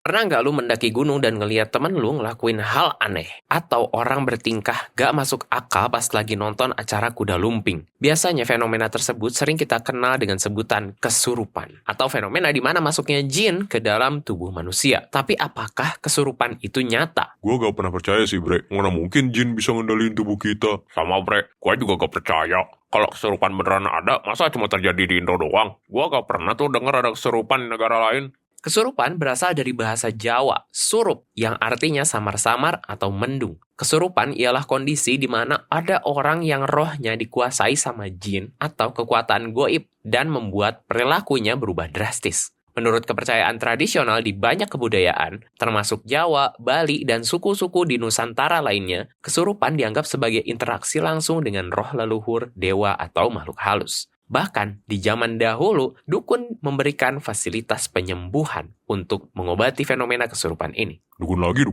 Pernah nggak lu mendaki gunung dan ngeliat temen lu ngelakuin hal aneh? Atau orang bertingkah gak masuk akal pas lagi nonton acara kuda lumping? Biasanya fenomena tersebut sering kita kenal dengan sebutan kesurupan. Atau fenomena di mana masuknya jin ke dalam tubuh manusia. Tapi apakah kesurupan itu nyata? Gua gak pernah percaya sih, Bre. Mana mungkin jin bisa ngendaliin tubuh kita? Sama Bre, gua juga gak percaya. Kalau kesurupan beneran ada, masa cuma terjadi di Indo doang? Gua gak pernah tuh denger ada kesurupan di negara lain. Kesurupan berasal dari bahasa Jawa, surup, yang artinya samar-samar atau mendung. Kesurupan ialah kondisi di mana ada orang yang rohnya dikuasai sama jin atau kekuatan goib dan membuat perilakunya berubah drastis. Menurut kepercayaan tradisional di banyak kebudayaan, termasuk Jawa, Bali, dan suku-suku di Nusantara lainnya, kesurupan dianggap sebagai interaksi langsung dengan roh leluhur, dewa, atau makhluk halus. Bahkan, di zaman dahulu, dukun memberikan fasilitas penyembuhan untuk mengobati fenomena kesurupan ini. Dukun lagi.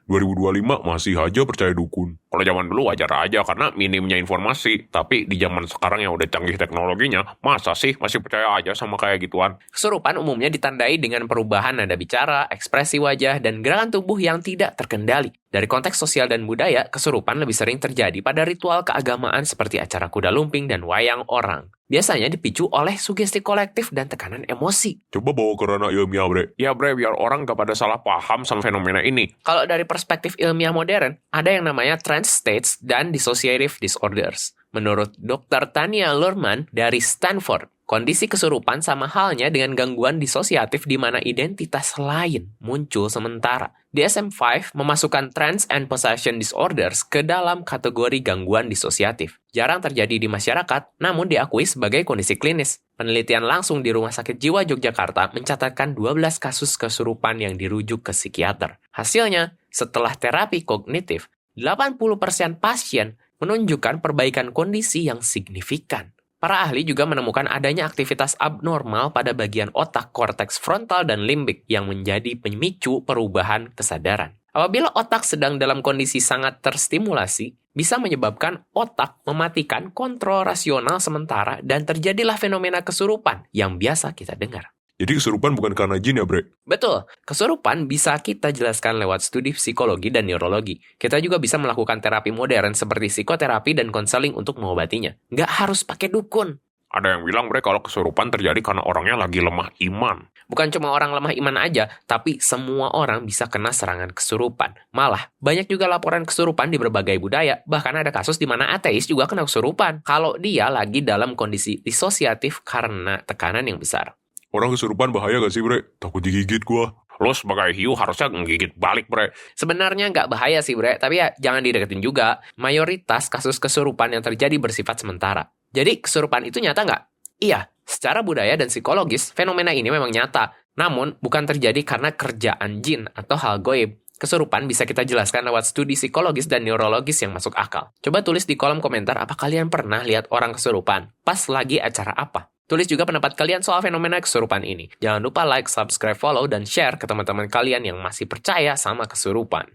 2025 masih aja percaya dukun. Kalau zaman dulu wajar aja karena minimnya informasi. Tapi di zaman sekarang yang udah canggih teknologinya, masa sih masih percaya aja sama kayak gituan? Kesurupan umumnya ditandai dengan perubahan nada bicara, ekspresi wajah, dan gerakan tubuh yang tidak terkendali. Dari konteks sosial dan budaya, kesurupan lebih sering terjadi pada ritual keagamaan seperti acara kuda lumping dan wayang orang. Biasanya dipicu oleh sugesti kolektif dan tekanan emosi. Coba bawa ke ranah ilmiah, Bre. Ya Bre, biar orang gak pada salah paham sama fenomena ini. Kalau dari perspektif ilmiah modern, ada yang namanya trance states dan dissociative disorders. Menurut Dr. Tania Luhrmann dari Stanford, kondisi kesurupan sama halnya dengan gangguan disosiatif di mana identitas lain muncul sementara. DSM-5 memasukkan trance and possession disorders ke dalam kategori gangguan disosiatif. Jarang terjadi di masyarakat, namun diakui sebagai kondisi klinis. Penelitian langsung di Rumah Sakit Jiwa Yogyakarta mencatatkan 12 kasus kesurupan yang dirujuk ke psikiater. Hasilnya, setelah terapi kognitif, 80% pasien menunjukkan perbaikan kondisi yang signifikan. Para ahli juga menemukan adanya aktivitas abnormal pada bagian otak korteks frontal dan limbik yang menjadi pemicu perubahan kesadaran. Apabila otak sedang dalam kondisi sangat terstimulasi, bisa menyebabkan otak mematikan kontrol rasional sementara dan terjadilah fenomena kesurupan yang biasa kita dengar. Jadi kesurupan bukan karena jin ya, Bre? Betul, kesurupan bisa kita jelaskan lewat studi psikologi dan neurologi. Kita juga bisa melakukan terapi modern seperti psikoterapi dan konseling untuk mengobatinya. Nggak harus pakai dukun. Ada yang bilang Bre kalau kesurupan terjadi karena orangnya lagi lemah iman. Bukan cuma orang lemah iman aja, tapi semua orang bisa kena serangan kesurupan. Malah, banyak juga laporan kesurupan di berbagai budaya. Bahkan ada kasus di mana ateis juga kena kesurupan. Kalau dia lagi dalam kondisi disosiatif karena tekanan yang besar. Orang kesurupan bahaya gak sih, Bre? Takut digigit gua. Lo sebagai hiu harusnya ngegigit balik Bre. Sebenarnya nggak bahaya sih, Bre, tapi ya jangan dideketin juga. Mayoritas kasus kesurupan yang terjadi bersifat sementara. Jadi, kesurupan itu nyata nggak? Iya, secara budaya dan psikologis, fenomena ini memang nyata. Namun, bukan terjadi karena kerjaan jin atau hal goib. Kesurupan bisa kita jelaskan lewat studi psikologis dan neurologis yang masuk akal. Coba tulis di kolom komentar apa kalian pernah lihat orang kesurupan. Pas lagi acara apa? Tulis juga pendapat kalian soal fenomena kesurupan ini. Jangan lupa like, subscribe, follow, dan share ke teman-teman kalian yang masih percaya sama kesurupan.